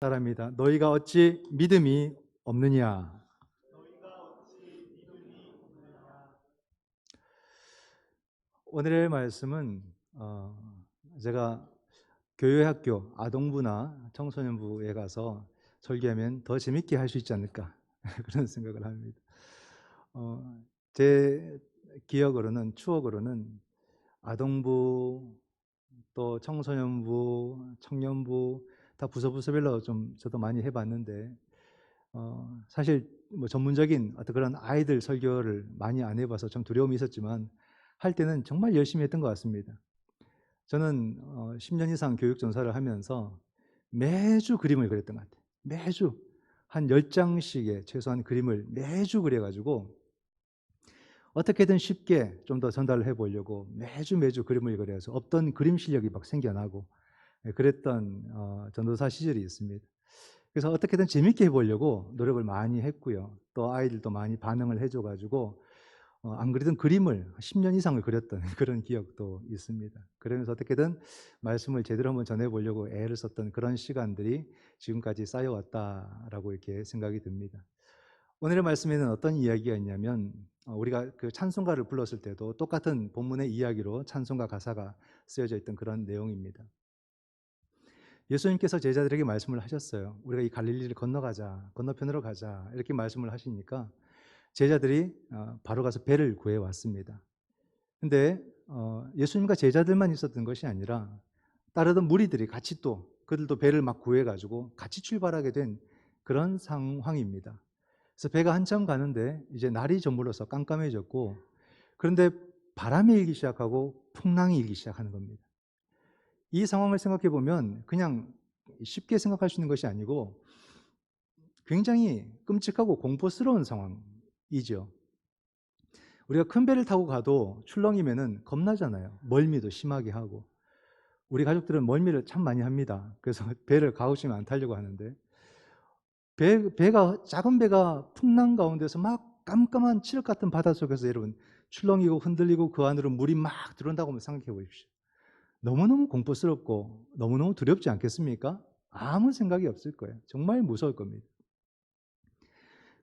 사람이다. 너희가 어찌 믿음이 없느냐? 오늘의 말씀은 제가 교회학교 아동부나 청소년부에 가서 설교하면 더 재밌게 할 수 있지 않을까 그런 생각을 합니다. 제 기억으로는 추억으로는 아동부 또 청소년부, 청년부 다 부서부서별로 좀 저도 많이 해봤는데 사실 뭐 전문적인 어떤 그런 아이들 설교를 많이 안 해봐서 좀 두려움이 있었지만 할 때는 정말 열심히 했던 것 같습니다. 저는 10년 이상 교육 전사를 하면서 매주 그림을 그렸던 것 같아요. 매주 한 10장씩의 최소한 그림을 매주 그려가지고 어떻게든 쉽게 좀 더 전달을 해보려고 매주 그림을 그려서 없던 그림 실력이 막 생겨나고 그랬던 전도사 시절이 있습니다. 그래서 어떻게든 재밌게 해보려고 노력을 많이 했고요. 또 아이들도 많이 반응을 해줘가지고 안 그리던 그림을 10년 이상을 그렸던 그런 기억도 있습니다. 그러면서 어떻게든 말씀을 제대로 한번 전해보려고 애를 썼던 그런 시간들이 지금까지 쌓여왔다라고 이렇게 생각이 듭니다. 오늘의 말씀에는 어떤 이야기가 있냐면 우리가 그 찬송가를 불렀을 때도 똑같은 본문의 이야기로 찬송가 가사가 쓰여져 있던 그런 내용입니다. 예수님께서 제자들에게 말씀을 하셨어요. 우리가 이 갈릴리를 건너가자, 건너편으로 가자 이렇게 말씀을 하시니까 제자들이 바로 가서 배를 구해 왔습니다. 근데 예수님과 제자들만 있었던 것이 아니라 따르던 무리들이 같이 또 그들도 배를 막 구해 가지고 같이 출발하게 된 그런 상황입니다. 그래서 배가 한참 가는데 이제 날이 저물어서 깜깜해졌고, 그런데 바람이 일기 시작하고 풍랑이 일기 시작하는 겁니다. 이 상황을 생각해 보면 그냥 쉽게 생각할 수 있는 것이 아니고 굉장히 끔찍하고 공포스러운 상황이죠. 우리가 큰 배를 타고 가도 출렁이면은 겁나잖아요. 멀미도 심하게 하고. 우리 가족들은 멀미를 참 많이 합니다. 그래서 배를 가급적이면 안 타려고 하는데 작은 배가 풍랑 가운데서 막 깜깜한 칠흑 같은 바닷속에서 여러분 출렁이고 흔들리고 그 안으로 물이 막 들어온다고 한번 생각해 보십시오. 너무너무 공포스럽고 너무너무 두렵지 않겠습니까? 아무 생각이 없을 거예요. 정말 무서울 겁니다.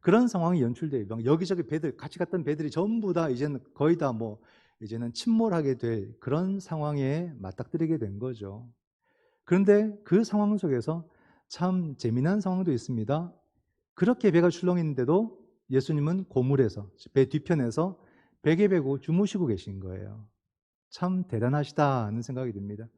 그런 상황이 연출돼요. 여기저기 배들, 같이 갔던 배들이 전부 다 이제는 거의 다 이제는 침몰하게 될 그런 상황에 맞닥뜨리게 된 거죠. 그런데 그 상황 속에서 참 재미난 상황도 있습니다. 그렇게 배가 출렁이는데도 예수님은 고물에서, 배 뒤편에서 베개 베고 주무시고 계신 거예요. 참 대단하시다는 생각이 듭니다.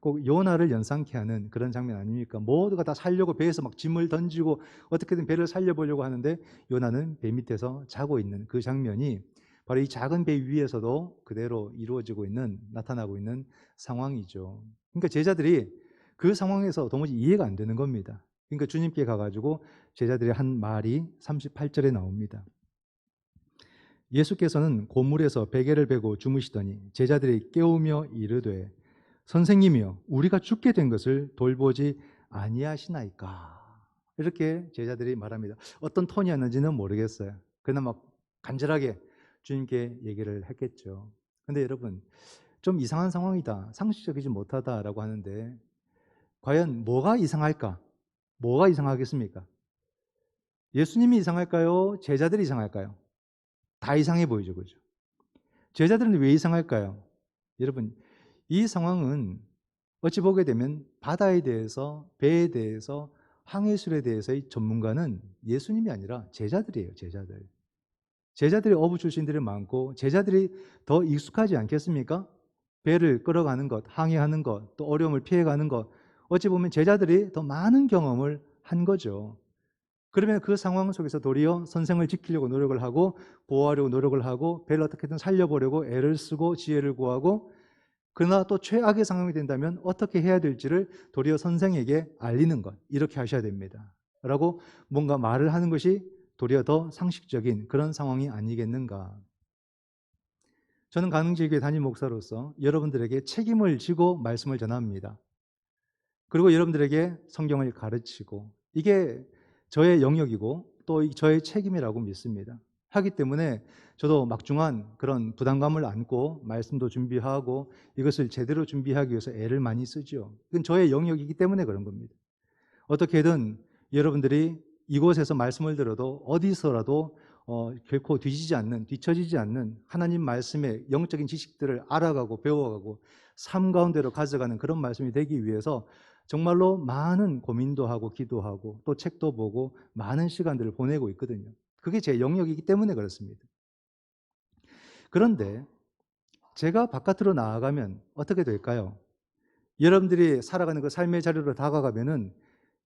꼭 요나를 연상케 하는 그런 장면 아닙니까? 모두가 다 살려고 배에서 막 짐을 던지고 어떻게든 배를 살려보려고 하는데 요나는 배 밑에서 자고 있는 그 장면이 바로 이 작은 배 위에서도 그대로 이루어지고 있는, 나타나고 있는 상황이죠. 그러니까 제자들이 그 상황에서 도무지 이해가 안 되는 겁니다. 그러니까 주님께 가가지고 제자들이 한 말이 38절에 나옵니다. 예수께서는 고물에서 베개를 베고 주무시더니 제자들이 깨우며 이르되 선생님이여 우리가 죽게 된 것을 돌보지 아니하시나이까. 이렇게 제자들이 말합니다. 어떤 톤이었는지는 모르겠어요. 그나마 간절하게 주님께 얘기를 했겠죠. 근데 여러분 좀 이상한 상황이다, 상식적이지 못하다라고 하는데 과연 뭐가 이상할까? 뭐가 이상하겠습니까? 예수님이 이상할까요? 제자들이 이상할까요? 다 이상해 보이죠, 그죠? 제자들은 왜 이상할까요? 여러분, 이 상황은 어찌 보게 되면 바다에 대해서, 배에 대해서, 항해술에 대해서의 전문가는 예수님이 아니라 제자들이에요, 제자들. 제자들이 어부 출신들이 많고 제자들이 더 익숙하지 않겠습니까? 배를 끌어가는 것, 항해하는 것, 또 어려움을 피해가는 것, 어찌 보면 제자들이 더 많은 경험을 한 거죠. 그러면 그 상황 속에서 도리어 선생을 지키려고 노력을 하고 보호하려고 노력을 하고 배를 어떻게든 살려보려고 애를 쓰고 지혜를 구하고, 그러나 또 최악의 상황이 된다면 어떻게 해야 될지를 도리어 선생에게 알리는 것, 이렇게 하셔야 됩니다 라고 뭔가 말을 하는 것이 도리어 더 상식적인 그런 상황이 아니겠는가. 저는 가능지교회 담임 목사로서 여러분들에게 책임을 지고 말씀을 전합니다. 그리고 여러분들에게 성경을 가르치고, 이게 저의 영역이고 또 저의 책임이라고 믿습니다. 하기 때문에 저도 막중한 그런 부담감을 안고 말씀도 준비하고 이것을 제대로 준비하기 위해서 애를 많이 쓰죠. 이건 저의 영역이기 때문에 그런 겁니다. 어떻게든 여러분들이 이곳에서 말씀을 들어도 어디서라도 결코 뒤처지지 않는 하나님 말씀의 영적인 지식들을 알아가고 배워가고 삶 가운데로 가져가는 그런 말씀이 되기 위해서 정말로 많은 고민도 하고 기도하고 또 책도 보고 많은 시간들을 보내고 있거든요. 그게 제 영역이기 때문에 그렇습니다. 그런데 제가 바깥으로 나아가면 어떻게 될까요? 여러분들이 살아가는 그 삶의 자리로 다가가면은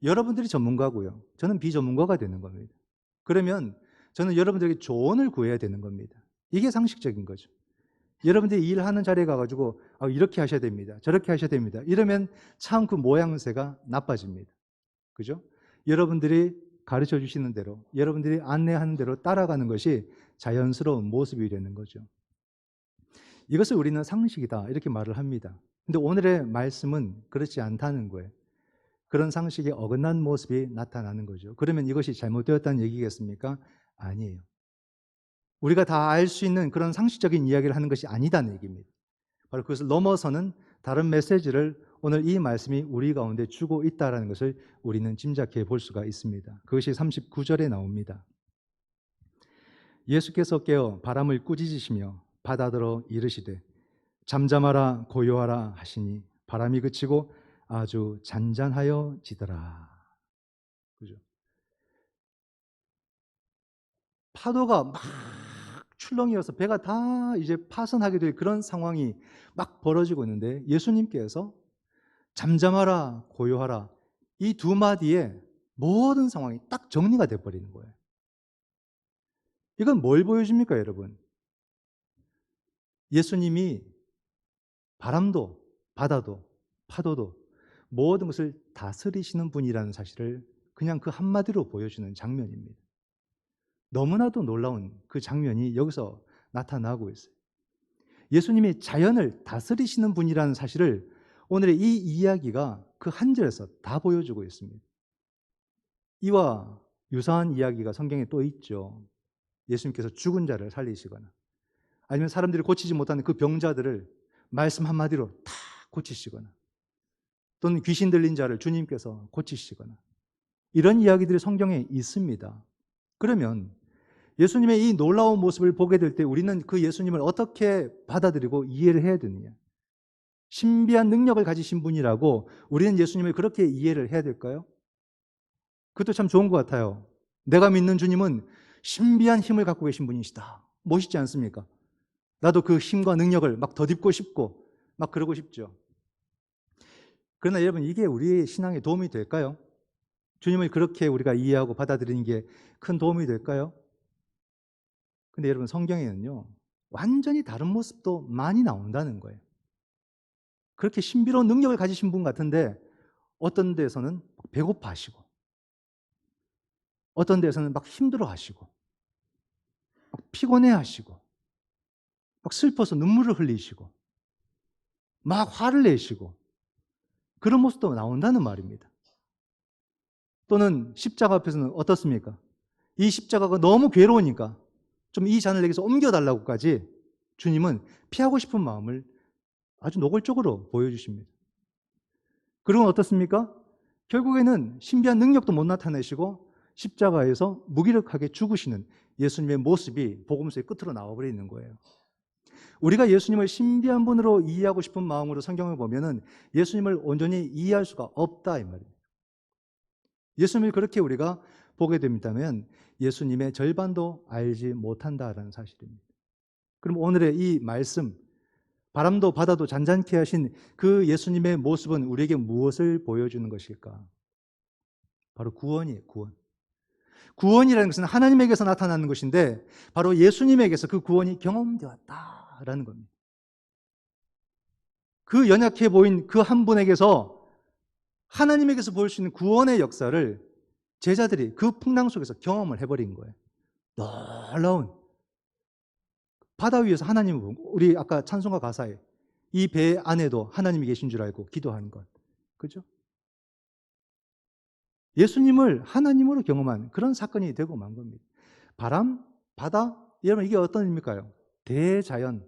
여러분들이 전문가고요. 저는 비전문가가 되는 겁니다. 그러면 저는 여러분들에게 조언을 구해야 되는 겁니다. 이게 상식적인 거죠. 여러분들이 일하는 자리에 가가지고 이렇게 하셔야 됩니다. 저렇게 하셔야 됩니다. 이러면 참 그 모양새가 나빠집니다. 그죠? 여러분들이 가르쳐 주시는 대로, 여러분들이 안내하는 대로 따라가는 것이 자연스러운 모습이 되는 거죠. 이것을 우리는 상식이다 이렇게 말을 합니다. 근데 오늘의 말씀은 그렇지 않다는 거예요. 그런 상식에 어긋난 모습이 나타나는 거죠. 그러면 이것이 잘못되었다는 얘기겠습니까? 아니에요. 우리가 다 알 수 있는 그런 상식적인 이야기를 하는 것이 아니다는 얘기입니다. 바로 그것을 넘어서는 다른 메시지를 오늘 이 말씀이 우리 가운데 주고 있다는 것을 우리는 짐작해 볼 수가 있습니다. 그것이 39절에 나옵니다. 예수께서 깨어 바람을 꾸짖으시며 바다더러 이르시되 잠잠하라 고요하라 하시니 바람이 그치고 아주 잔잔하여지더라. 그죠? 파도가 막 출렁이어서 배가 다 이제 파선하게 될 그런 상황이 막 벌어지고 있는데 예수님께서 잠잠하라 고요하라 이 두 마디에 모든 상황이 딱 정리가 돼 버리는 거예요. 이건 뭘 보여줍니까, 여러분? 예수님이 바람도 바다도 파도도 모든 것을 다스리시는 분이라는 사실을 그냥 그 한마디로 보여주는 장면입니다. 너무나도 놀라운 그 장면이 여기서 나타나고 있어요. 예수님이 자연을 다스리시는 분이라는 사실을 오늘의 이 이야기가 그 한 절에서 다 보여주고 있습니다. 이와 유사한 이야기가 성경에 또 있죠. 예수님께서 죽은 자를 살리시거나 아니면 사람들이 고치지 못하는 그 병자들을 말씀 한마디로 다 고치시거나 또는 귀신 들린 자를 주님께서 고치시거나 이런 이야기들이 성경에 있습니다. 그러면 예수님의 이 놀라운 모습을 보게 될 때 우리는 그 예수님을 어떻게 받아들이고 이해를 해야 되느냐? 신비한 능력을 가지신 분이라고 우리는 예수님을 그렇게 이해를 해야 될까요? 그것도 참 좋은 것 같아요. 내가 믿는 주님은 신비한 힘을 갖고 계신 분이시다. 멋있지 않습니까? 나도 그 힘과 능력을 막 덧입고 싶고 막 그러고 싶죠. 그러나 여러분 이게 우리의 신앙에 도움이 될까요? 주님을 그렇게 우리가 이해하고 받아들이는 게 큰 도움이 될까요? 근데 여러분 성경에는요 완전히 다른 모습도 많이 나온다는 거예요. 그렇게 신비로운 능력을 가지신 분 같은데 어떤 데서는 배고파하시고 어떤 데서는 막 힘들어하시고 막 피곤해하시고 막 슬퍼서 눈물을 흘리시고 막 화를 내시고 그런 모습도 나온다는 말입니다. 또는 십자가 앞에서는 어떻습니까? 이 십자가가 너무 괴로우니까 좀 이 잔을 내게서 옮겨달라고까지 주님은 피하고 싶은 마음을 아주 노골적으로 보여주십니다. 그리고 어떻습니까? 결국에는 신비한 능력도 못 나타내시고 십자가에서 무기력하게 죽으시는 예수님의 모습이 복음서의 끝으로 나와버리는 거예요. 우리가 예수님을 신비한 분으로 이해하고 싶은 마음으로 성경을 보면은 예수님을 온전히 이해할 수가 없다 이 말이에요. 예수님을 그렇게 우리가 보게 됩니다면 예수님의 절반도 알지 못한다라는 사실입니다. 그럼 오늘의 이 말씀 바람도 바다도 잔잔케 하신 그 예수님의 모습은 우리에게 무엇을 보여주는 것일까? 바로 구원이에요. 구원. 구원이라는 것은 하나님에게서 나타나는 것인데 바로 예수님에게서 그 구원이 경험되었다라는 겁니다. 그 연약해 보인 그 한 분에게서 하나님에게서 볼 수 있는 구원의 역사를 제자들이 그 풍랑 속에서 경험을 해버린 거예요. 놀라운 바다 위에서 하나님을 보고 우리 아까 찬송가 가사에 이 배 안에도 하나님이 계신 줄 알고 기도하는 것. 그죠? 예수님을 하나님으로 경험한 그런 사건이 되고 만 겁니다. 바람, 바다, 여러분 이게 어떤 의미일까요? 대자연.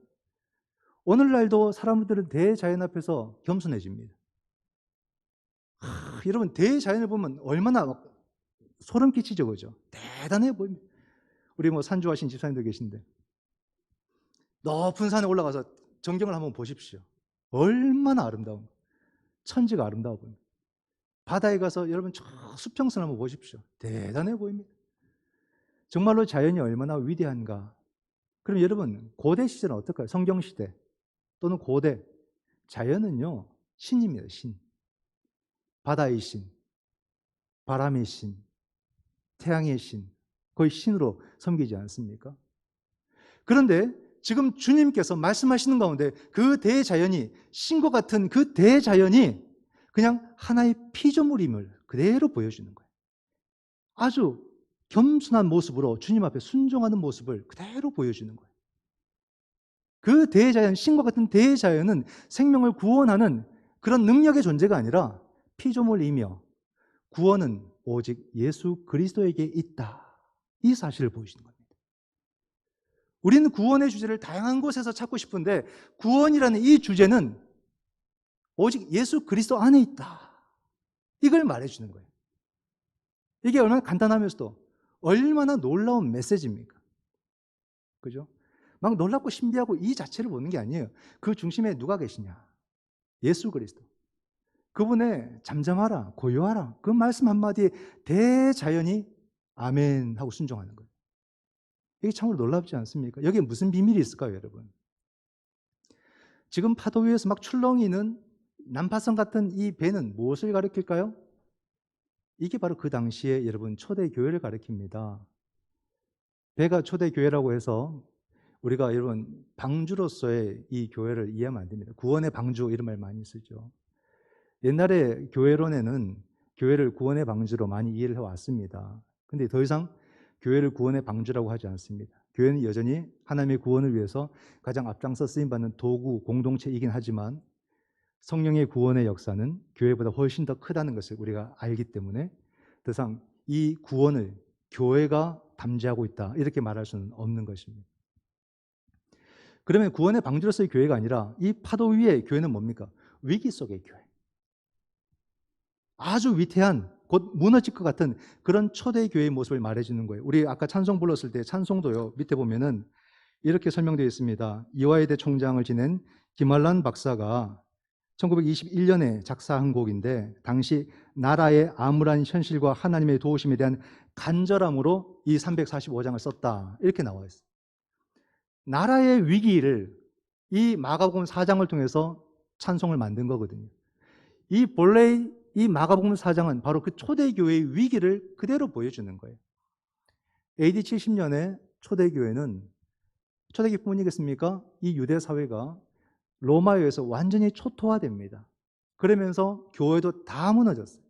오늘날도 사람들은 대자연 앞에서 겸손해집니다. 여러분 대자연을 보면 얼마나 막 소름 끼치죠, 그죠? 대단해 보입니다. 우리 뭐 산주하신 집사님도 계신데 높은 산에 올라가서 전경을 한번 보십시오. 얼마나 아름다운, 천지가 아름다워 보입니다. 바다에 가서 여러분 저 수평선 한번 보십시오. 대단해 보입니다. 정말로 자연이 얼마나 위대한가. 그럼 여러분 고대 시절은 어떨까요? 성경시대 또는 고대 자연은요 신입니다. 신. 바다의 신, 바람의 신, 태양의 신, 거의 신으로 섬기지 않습니까? 그런데 지금 주님께서 말씀하시는 가운데 그 대자연이, 신과 같은 그 대자연이 그냥 하나의 피조물임을 그대로 보여주는 거예요. 아주 겸손한 모습으로 주님 앞에 순종하는 모습을 그대로 보여주는 거예요. 그 대자연, 신과 같은 대자연은 생명을 구원하는 그런 능력의 존재가 아니라 피조물이며 구원은 오직 예수 그리스도에게 있다. 이 사실을 보여주는 겁니다. 우리는 구원의 주제를 다양한 곳에서 찾고 싶은데 구원이라는 이 주제는 오직 예수 그리스도 안에 있다. 이걸 말해주는 거예요. 이게 얼마나 간단하면서도 얼마나 놀라운 메시지입니까? 그죠? 막 놀랍고 신비하고 이 자체를 보는 게 아니에요. 그 중심에 누가 계시냐? 예수 그리스도. 그분의 잠잠하라, 고요하라. 그 말씀 한마디에 대자연이 아멘 하고 순종하는 거예요. 이게 참으로 놀랍지 않습니까? 여기에 무슨 비밀이 있을까요, 여러분? 지금 파도 위에서 막 출렁이는 난파선 같은 이 배는 무엇을 가리킬까요? 이게 바로 그 당시에 여러분 초대교회를 가리킵니다. 배가 초대교회라고 해서 우리가 여러분 방주로서의 이 교회를 이해하면 안 됩니다. 구원의 방주 이런 말 많이 쓰죠. 옛날에 교회론에는 교회를 구원의 방주로 많이 이해를 해왔습니다. 근데 더 이상 교회를 구원의 방주라고 하지 않습니다. 교회는 여전히 하나님의 구원을 위해서 가장 앞장서 쓰임받는 도구, 공동체이긴 하지만 성령의 구원의 역사는 교회보다 훨씬 더 크다는 것을 우리가 알기 때문에 더 이상 이 구원을 교회가 담지하고 있다 이렇게 말할 수는 없는 것입니다. 그러면 구원의 방주로서의 교회가 아니라 이 파도 위의 교회는 뭡니까? 위기 속의 교회. 아주 위태한, 곧 무너질 것 같은 그런 초대교회의 모습을 말해주는 거예요. 우리 아까 찬송 불렀을 때 찬송도요, 밑에 보면은 이렇게 설명되어 있습니다. 이화여대 총장을 지낸 김환란 박사가 1921년에 작사한 곡인데 당시 나라의 암울한 현실과 하나님의 도우심에 대한 간절함으로 이 345장을 썼다. 이렇게 나와 있어요. 나라의 위기를 이 마가복음 4장을 통해서 찬송을 만든 거거든요. 이 본래 이 마가복음 4장은 바로 그 초대교회의 위기를 그대로 보여주는 거예요. AD 70년에 초대교회는 초대교회뿐이겠습니까? 이 유대 사회가 로마에 의해서 완전히 초토화됩니다. 그러면서 교회도 다 무너졌어요.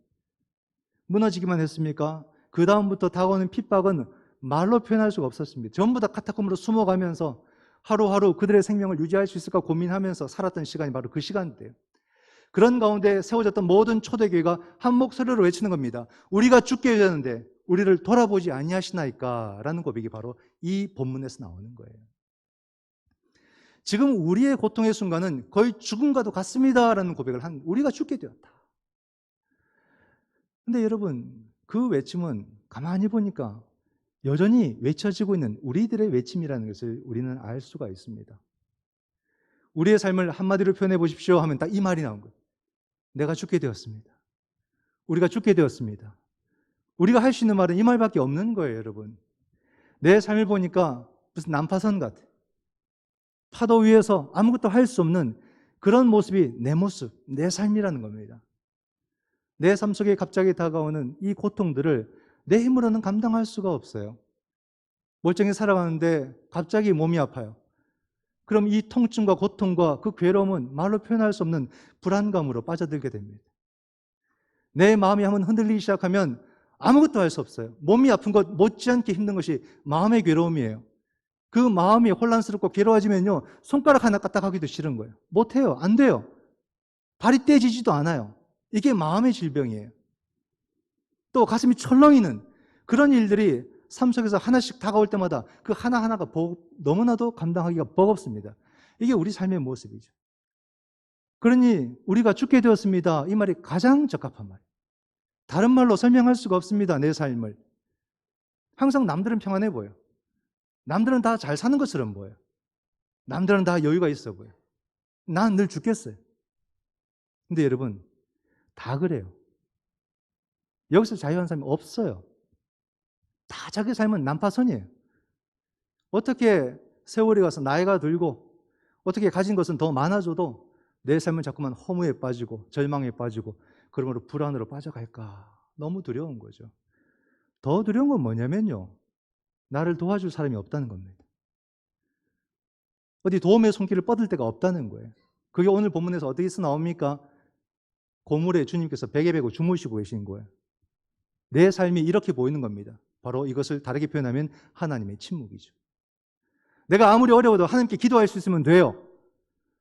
무너지기만 했습니까? 그 다음부터 다가오는 핍박은 말로 표현할 수가 없었습니다. 전부 다 카타콤으로 숨어가면서 하루하루 그들의 생명을 유지할 수 있을까 고민하면서 살았던 시간이 바로 그 시간대예요. 그런 가운데 세워졌던 모든 초대교회가 한 목소리로 외치는 겁니다. 우리가 죽게 되었는데 우리를 돌아보지 아니하시나이까 라는 고백이 바로 이 본문에서 나오는 거예요. 지금 우리의 고통의 순간은 거의 죽음과도 같습니다 라는 고백을 한 우리가 죽게 되었다. 근데 여러분 그 외침은 가만히 보니까 여전히 외쳐지고 있는 우리들의 외침이라는 것을 우리는 알 수가 있습니다. 우리의 삶을 한마디로 표현해 보십시오 하면 딱 이 말이 나온 거예요. 내가 죽게 되었습니다. 우리가 죽게 되었습니다. 우리가 할 수 있는 말은 이 말밖에 없는 거예요, 여러분. 내 삶을 보니까 무슨 난파선 같아. 파도 위에서 아무것도 할 수 없는 그런 모습이 내 모습, 내 삶이라는 겁니다. 내 삶 속에 갑자기 다가오는 이 고통들을 내 힘으로는 감당할 수가 없어요. 멀쩡히 살아가는데 갑자기 몸이 아파요. 그럼 이 통증과 고통과 그 괴로움은 말로 표현할 수 없는 불안감으로 빠져들게 됩니다. 내 마음이 한번 흔들리기 시작하면 아무것도 할 수 없어요. 몸이 아픈 것 못지않게 힘든 것이 마음의 괴로움이에요. 그 마음이 혼란스럽고 괴로워지면요, 손가락 하나 까딱하기도 싫은 거예요. 못해요. 안 돼요. 발이 떼지지도 않아요. 이게 마음의 질병이에요. 또 가슴이 철렁이는 그런 일들이 삶 속에서 하나씩 다가올 때마다 그 하나하나가 너무나도 감당하기가 버겁습니다. 이게 우리 삶의 모습이죠. 그러니 우리가 죽게 되었습니다. 이 말이 가장 적합한 말이에요. 다른 말로 설명할 수가 없습니다. 내 삶을. 항상 남들은 평안해 보여. 남들은 다 잘 사는 것처럼 보여. 남들은 다 여유가 있어 보여. 난 늘 죽겠어요. 근데 여러분, 다 그래요. 여기서 자유한 사람이 없어요. 다 자기 삶은 난파선이에요. 어떻게 세월이 가서 나이가 들고 어떻게 가진 것은 더 많아져도 내 삶은 자꾸만 허무에 빠지고 절망에 빠지고 그러므로 불안으로 빠져갈까? 너무 두려운 거죠. 더 두려운 건 뭐냐면요. 나를 도와줄 사람이 없다는 겁니다. 어디 도움의 손길을 뻗을 데가 없다는 거예요. 그게 오늘 본문에서 어떻게 써 나옵니까? 고물에 주님께서 베개 베고 주무시고 계신 거예요. 내 삶이 이렇게 보이는 겁니다. 바로 이것을 다르게 표현하면 하나님의 침묵이죠. 내가 아무리 어려워도 하나님께 기도할 수 있으면 돼요.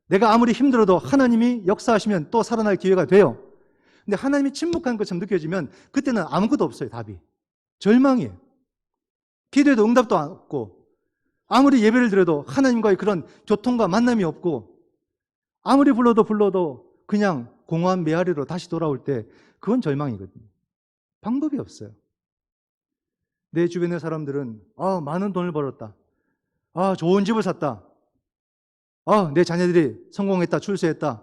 내가 아무리 힘들어도 하나님이 역사하시면 또 살아날 기회가 돼요. 근데 하나님이 침묵한 것처럼 느껴지면 그때는 아무것도 없어요. 답이. 절망이에요. 기도해도 응답도 없고 아무리 예배를 드려도 하나님과의 그런 교통과 만남이 없고 아무리 불러도 그냥 공허한 메아리로 다시 돌아올 때 그건 절망이거든요. 방법이 없어요. 내 주변의 사람들은 많은 돈을 벌었다. 좋은 집을 샀다. 내 자녀들이 성공했다, 출세했다.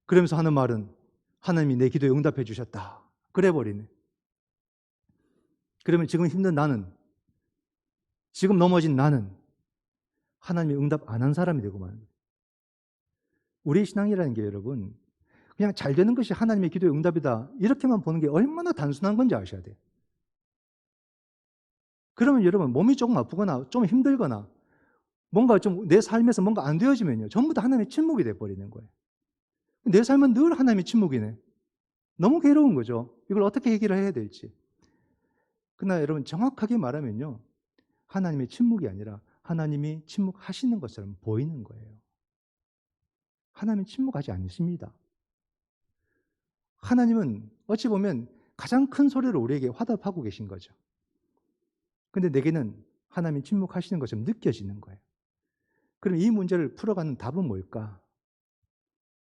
그러면서 하는 말은 하나님이 내 기도에 응답해 주셨다. 그래 버리네. 그러면 지금 힘든 나는, 지금 넘어진 나는 하나님이 응답 안 한 사람이 되고 만. 우리의 신앙이라는 게 여러분, 그냥 잘 되는 것이 하나님의 기도의 응답이다. 이렇게만 보는 게 얼마나 단순한 건지 아셔야 돼요. 그러면 여러분 몸이 조금 아프거나 좀 힘들거나 뭔가 좀 내 삶에서 뭔가 안 되어지면요. 전부 다 하나님의 침묵이 돼버리는 거예요. 내 삶은 늘 하나님의 침묵이네. 너무 괴로운 거죠. 이걸 어떻게 해결을 해야 될지. 그러나 여러분 정확하게 말하면요. 하나님의 침묵이 아니라 하나님이 침묵하시는 것처럼 보이는 거예요. 하나님은 침묵하지 않으십니다. 하나님은 어찌 보면 가장 큰 소리로 우리에게 화답하고 계신 거죠. 근데 내게는 하나님이 침묵하시는 것처럼 느껴지는 거예요. 그럼 이 문제를 풀어가는 답은 뭘까?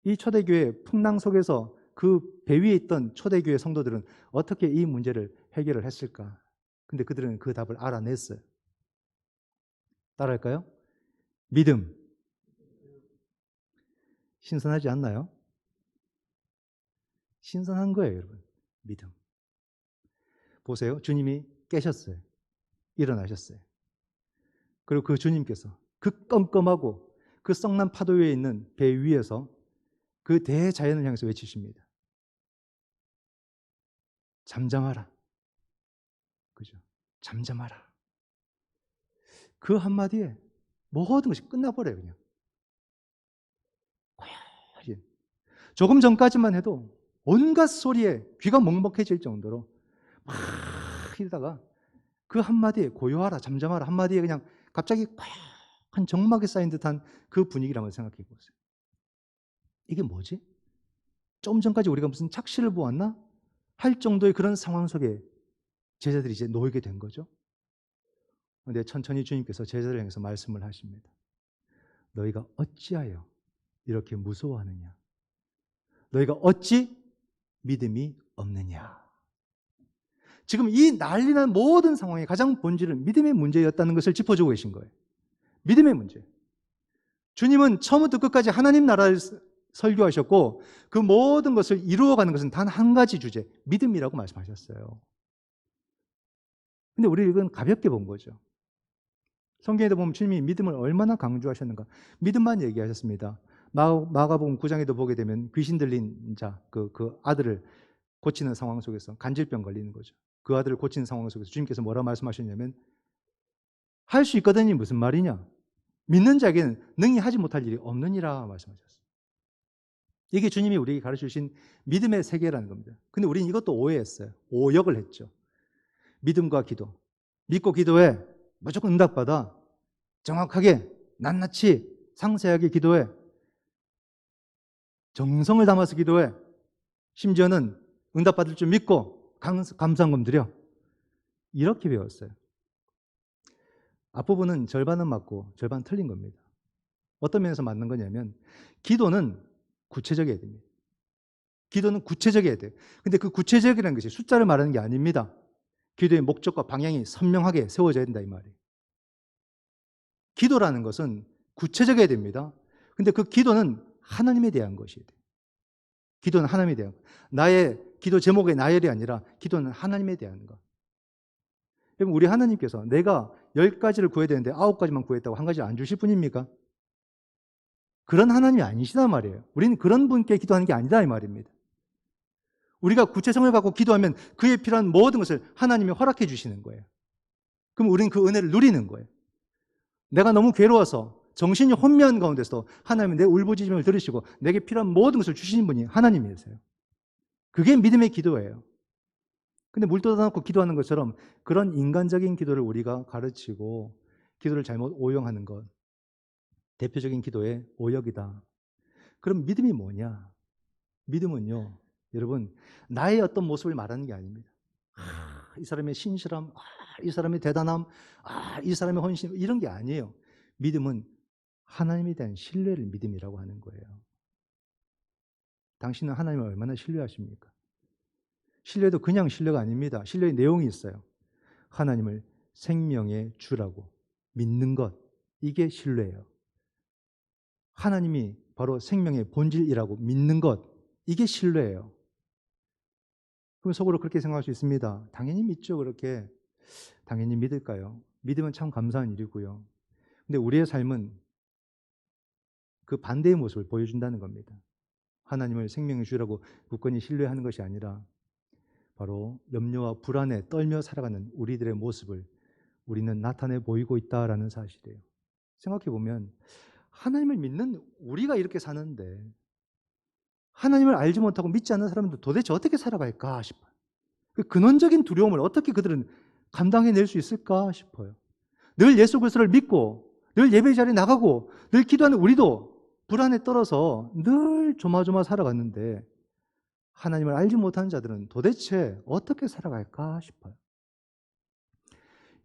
이 초대교회 풍랑 속에서 그 배 위에 있던 초대교회 성도들은 어떻게 이 문제를 해결을 했을까? 근데 그들은 그 답을 알아냈어요. 따라할까요? 믿음. 신선하지 않나요? 신선한 거예요, 여러분. 믿음. 보세요. 주님이 깨셨어요. 일어나셨어요. 그리고 그 주님께서 그 껌껌하고 그 썩난 파도 위에 있는 배 위에서 그 대자연을 향해서 외치십니다. 잠잠하라. 그죠? 잠잠하라. 그 한마디에 모든 것이 끝나버려요, 그냥. 고요히. 조금 전까지만 해도 온갖 소리에 귀가 먹먹해질 정도로 막 이러다가 그 한마디에 고요하라, 잠잠하라 한마디에 그냥 갑자기 고요한 정막에 쌓인 듯한 그 분위기를 한번 생각해 보세요. 이게 뭐지? 좀 전까지 우리가 무슨 착시를 보았나? 할 정도의 그런 상황 속에 제자들이 이제 놓이게 된 거죠. 그런데 천천히 주님께서 제자들을 향해서 말씀을 하십니다. 너희가 어찌하여 이렇게 무서워하느냐? 너희가 어찌 믿음이 없느냐? 지금 이 난리난 모든 상황의 가장 본질은 믿음의 문제였다는 것을 짚어주고 계신 거예요. 믿음의 문제. 주님은 처음부터 끝까지 하나님 나라를 설교하셨고 그 모든 것을 이루어가는 것은 단 한 가지 주제, 믿음이라고 말씀하셨어요. 근데 우리 이건 가볍게 본 거죠. 성경에도 보면 주님이 믿음을 얼마나 강조하셨는가. 믿음만 얘기하셨습니다. 마가복음 9장에도 보게 되면 귀신 들린 자, 그 아들을 고치는 상황 속에서 간질병 걸리는 거죠. 그 아들을 고치는 상황 속에서 주님께서 뭐라 말씀하셨냐면 할 수 있거든이 무슨 말이냐. 믿는 자에게는 능히 하지 못할 일이 없느니라 말씀하셨어요. 이게 주님이 우리에게 가르쳐 주신 믿음의 세계라는 겁니다. 근데 우리는 이것도 오해했어요. 오역을 했죠. 믿음과 기도. 믿고 기도해. 무조건 응답받아. 정확하게 낱낱이 상세하게 기도해. 정성을 담아서 기도해. 심지어는 응답받을 줄 믿고 감사한금 드려. 이렇게 배웠어요. 앞부분은 절반은 맞고 절반 틀린 겁니다. 어떤 면에서 맞는 거냐면 기도는 구체적이어야 됩니다. 기도는 구체적이어야 돼요. 근데 그 구체적이라는 것이 숫자를 말하는 게 아닙니다. 기도의 목적과 방향이 선명하게 세워져야 된다 이 말이에요. 기도라는 것은 구체적이어야 됩니다. 근데 그 기도는 하나님에 대한 것이에요. 기도는 하나님에 대한 것. 나의 기도 제목의 나열이 아니라 기도는 하나님에 대한 것. 여러분, 우리 하나님께서 내가 10가지를 구해야 되는데 9가지만 구했다고 한 가지를 안 주실 분입니까? 그런 하나님이 아니시단 말이에요. 우리는 그런 분께 기도하는 게 아니다 이 말입니다. 우리가 구체성을 갖고 기도하면 그에 필요한 모든 것을 하나님이 허락해 주시는 거예요. 그럼 우리는 그 은혜를 누리는 거예요. 내가 너무 괴로워서 정신이 혼미한 가운데서 하나님은 내 울부짖음을 들으시고 내게 필요한 모든 것을 주시는 분이 하나님이세요. 그게 믿음의 기도예요. 근데 물 떠다놓고 기도하는 것처럼 그런 인간적인 기도를 우리가 가르치고 기도를 잘못 오용하는 것, 대표적인 기도의 오역이다. 그럼 믿음이 뭐냐? 믿음은요, 여러분, 나의 어떤 모습을 말하는 게 아닙니다. 이 사람의 신실함, 이 사람의 대단함, 이 사람의 헌신, 이런 게 아니에요. 믿음은 하나님에 대한 신뢰를 믿음이라고 하는 거예요. 당신은 하나님을 얼마나 신뢰하십니까? 신뢰도 그냥 신뢰가 아닙니다. 신뢰의 내용이 있어요. 하나님을 생명의 주라고 믿는 것, 이게 신뢰예요. 하나님이 바로 생명의 본질이라고 믿는 것, 이게 신뢰예요. 그럼 속으로 그렇게 생각할 수 있습니다. 당연히 믿죠, 그렇게. 당연히 믿을까요? 믿으면 참 감사한 일이고요. 근데 우리의 삶은 그 반대의 모습을 보여준다는 겁니다. 하나님을 생명의 주라고 굳건히 신뢰하는 것이 아니라 바로 염려와 불안에 떨며 살아가는 우리들의 모습을 우리는 나타내 보이고 있다라는 사실이에요. 생각해 보면 하나님을 믿는 우리가 이렇게 사는데 하나님을 알지 못하고 믿지 않는 사람들 도대체 어떻게 살아갈까 싶어요. 그 근원적인 두려움을 어떻게 그들은 감당해낼 수 있을까 싶어요. 늘 예수 그리스도를 믿고 늘 예배 자리에 나가고 늘 기도하는 우리도 불안에 떨어서 늘 조마조마 살아갔는데 하나님을 알지 못하는 자들은 도대체 어떻게 살아갈까 싶어요.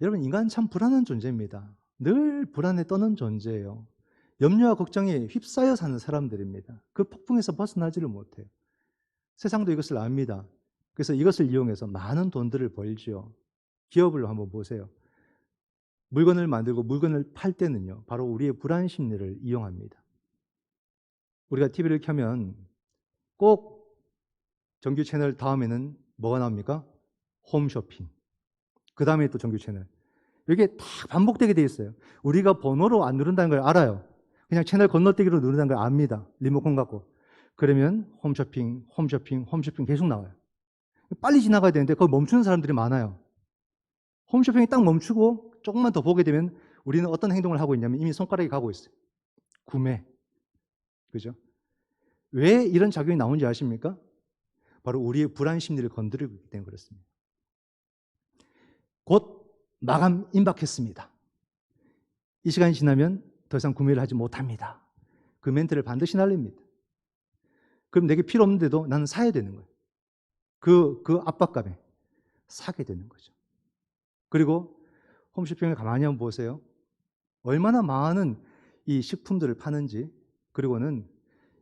여러분, 인간은 참 불안한 존재입니다. 늘 불안에 떠는 존재예요. 염려와 걱정에 휩싸여 사는 사람들입니다. 그 폭풍에서 벗어나지를 못해요. 세상도 이것을 압니다. 그래서 이것을 이용해서 많은 돈들을 벌지요. 기업을 한번 보세요. 물건을 만들고 물건을 팔 때는요, 바로 우리의 불안 심리를 이용합니다. 우리가 TV를 켜면 꼭 정규 채널 다음에는 뭐가 나옵니까? 홈쇼핑. 그 다음에 또 정규 채널. 이게 다 반복되게 돼 있어요. 우리가 번호로 안 누른다는 걸 알아요. 그냥 채널 건너뛰기로 누른다는 걸 압니다. 리모컨 갖고. 그러면 홈쇼핑, 홈쇼핑, 홈쇼핑 계속 나와요. 빨리 지나가야 되는데 거기 멈추는 사람들이 많아요. 홈쇼핑이 딱 멈추고 조금만 더 보게 되면 우리는 어떤 행동을 하고 있냐면 이미 손가락이 가고 있어요. 구매. 그죠? 왜 이런 작용이 나오는지 아십니까? 바로 우리의 불안 심리를 건드리고 있기 때문에 그렇습니다. 곧 마감 임박했습니다. 이 시간이 지나면 더 이상 구매를 하지 못합니다. 그 멘트를 반드시 날립니다. 그럼 내게 필요 없는데도 나는 사야 되는 거예요. 그 압박감에 사게 되는 거죠. 그리고 홈쇼핑을 가만히 한번 보세요. 얼마나 많은 이 식품들을 파는지, 그리고는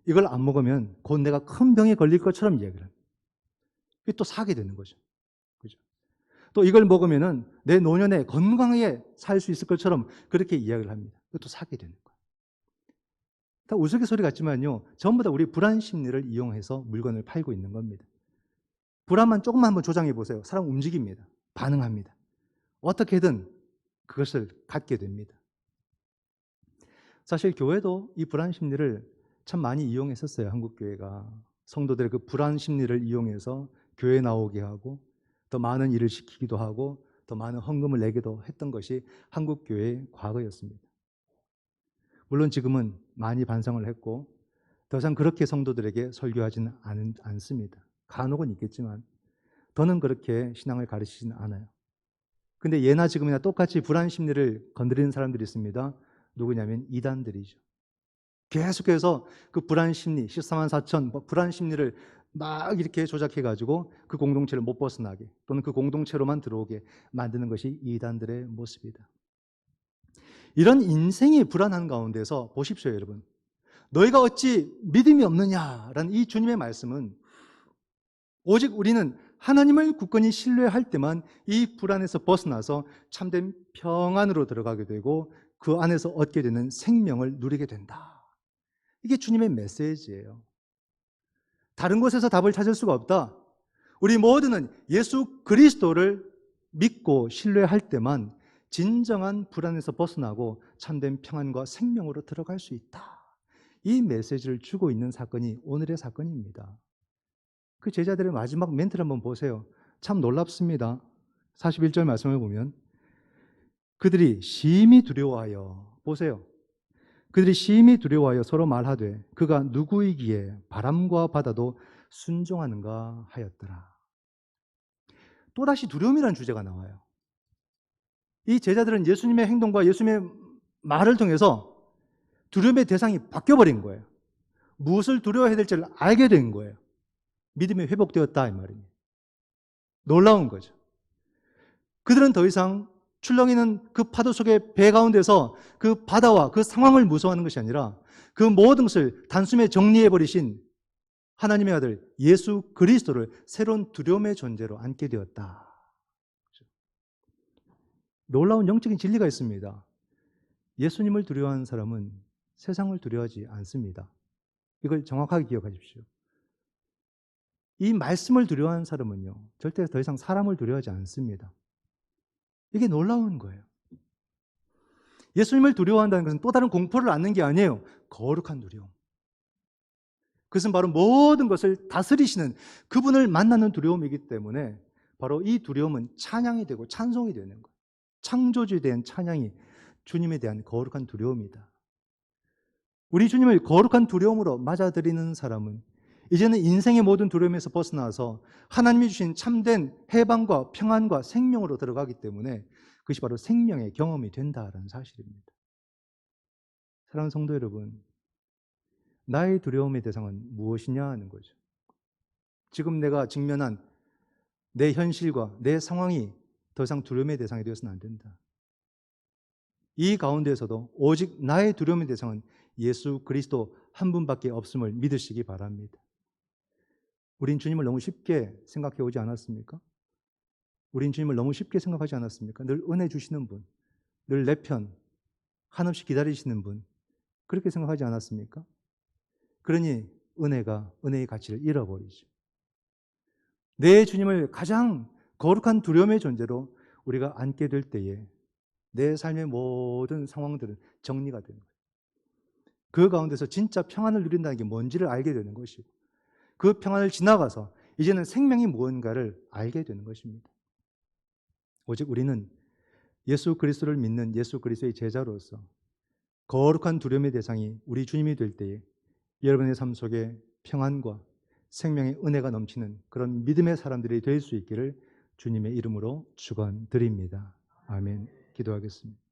이걸 안 먹으면 곧 내가 큰 병에 걸릴 것처럼 이야기를 합니다. 또 사게 되는 거죠. 그죠? 또 이걸 먹으면은 내 노년에 건강하게 살 수 있을 것처럼 그렇게 이야기를 합니다. 또 사게 되는 거예요. 다 우스갯소리 같지만요, 전부 다 우리 불안 심리를 이용해서 물건을 팔고 있는 겁니다. 불안만 조금만 한번 조장해 보세요. 사람 움직입니다. 반응합니다. 어떻게든 그것을 갖게 됩니다. 사실 교회도 이 불안 심리를 참 많이 이용했었어요. 한국교회가. 성도들의 그 불안 심리를 이용해서 교회에 나오게 하고 더 많은 일을 시키기도 하고 더 많은 헌금을 내기도 했던 것이 한국교회의 과거였습니다. 물론 지금은 많이 반성을 했고 더 이상 그렇게 성도들에게 설교하지는 않습니다. 간혹은 있겠지만 더는 그렇게 신앙을 가르치지는 않아요. 근데 예나 지금이나 똑같이 불안 심리를 건드리는 사람들이 있습니다. 누구냐면 이단들이죠. 계속해서 그 불안 심리, 14만 4천 불안 심리를 막 이렇게 조작해가지고 그 공동체를 못 벗어나게 또는 그 공동체로만 들어오게 만드는 것이 이단들의 모습이다. 이런 인생이 불안한 가운데서 보십시오, 여러분. 너희가 어찌 믿음이 없느냐라는 이 주님의 말씀은 오직 우리는 하나님을 굳건히 신뢰할 때만 이 불안에서 벗어나서 참된 평안으로 들어가게 되고 그 안에서 얻게 되는 생명을 누리게 된다. 이게 주님의 메시지예요. 다른 곳에서 답을 찾을 수가 없다. 우리 모두는 예수 그리스도를 믿고 신뢰할 때만 진정한 불안에서 벗어나고 참된 평안과 생명으로 들어갈 수 있다. 이 메시지를 주고 있는 사건이 오늘의 사건입니다. 그 제자들의 마지막 멘트를 한번 보세요. 참 놀랍습니다. 41절 말씀을 보면 그들이 심히 두려워하여, 보세요. 그들이 심히 두려워하여 서로 말하되 그가 누구이기에 바람과 바다도 순종하는가 하였더라. 또다시 두려움이라는 주제가 나와요. 이 제자들은 예수님의 행동과 예수님의 말을 통해서 두려움의 대상이 바뀌어버린 거예요. 무엇을 두려워해야 될지를 알게 된 거예요. 믿음이 회복되었다 이 말입니다. 놀라운 거죠. 그들은 더 이상 출렁이는 그 파도 속의 배 가운데서 그 바다와 그 상황을 무서워하는 것이 아니라 그 모든 것을 단숨에 정리해버리신 하나님의 아들 예수 그리스도를 새로운 두려움의 존재로 안게 되었다. 놀라운 영적인 진리가 있습니다. 예수님을 두려워하는 사람은 세상을 두려워하지 않습니다. 이걸 정확하게 기억하십시오. 이 말씀을 두려워하는 사람은요, 절대 더 이상 사람을 두려워하지 않습니다. 이게 놀라운 거예요. 예수님을 두려워한다는 것은 또 다른 공포를 안는 게 아니에요. 거룩한 두려움. 그것은 바로 모든 것을 다스리시는 그분을 만나는 두려움이기 때문에 바로 이 두려움은 찬양이 되고 찬송이 되는 거예요. 창조주에 대한 찬양이 주님에 대한 거룩한 두려움이다. 우리 주님을 거룩한 두려움으로 맞아들이는 사람은 이제는 인생의 모든 두려움에서 벗어나서 하나님이 주신 참된 해방과 평안과 생명으로 들어가기 때문에 그것이 바로 생명의 경험이 된다는 사실입니다. 사랑하는 성도 여러분, 나의 두려움의 대상은 무엇이냐 하는 거죠. 지금 내가 직면한 내 현실과 내 상황이 더 이상 두려움의 대상이 되어서는 안 된다. 이 가운데에서도 오직 나의 두려움의 대상은 예수 그리스도 한 분밖에 없음을 믿으시기 바랍니다. 우린 주님을 너무 쉽게 생각해 오지 않았습니까? 우린 주님을 너무 쉽게 생각하지 않았습니까? 늘 은혜 주시는 분, 늘 내 편, 한없이 기다리시는 분, 그렇게 생각하지 않았습니까? 그러니 은혜의 가치를 잃어버리죠. 내 주님을 가장 거룩한 두려움의 존재로 우리가 안게 될 때에 내 삶의 모든 상황들은 정리가 되는 거예요. 그 가운데서 진짜 평안을 누린다는 게 뭔지를 알게 되는 것이고 그 평안을 지나가서 이제는 생명이 무언가를 알게 되는 것입니다. 오직 우리는 예수 그리스도를 믿는 예수 그리스도의 제자로서 거룩한 두려움의 대상이 우리 주님이 될 때에 여러분의 삶 속에 평안과 생명의 은혜가 넘치는 그런 믿음의 사람들이 될 수 있기를 주님의 이름으로 축원드립니다. 아멘. 기도하겠습니다.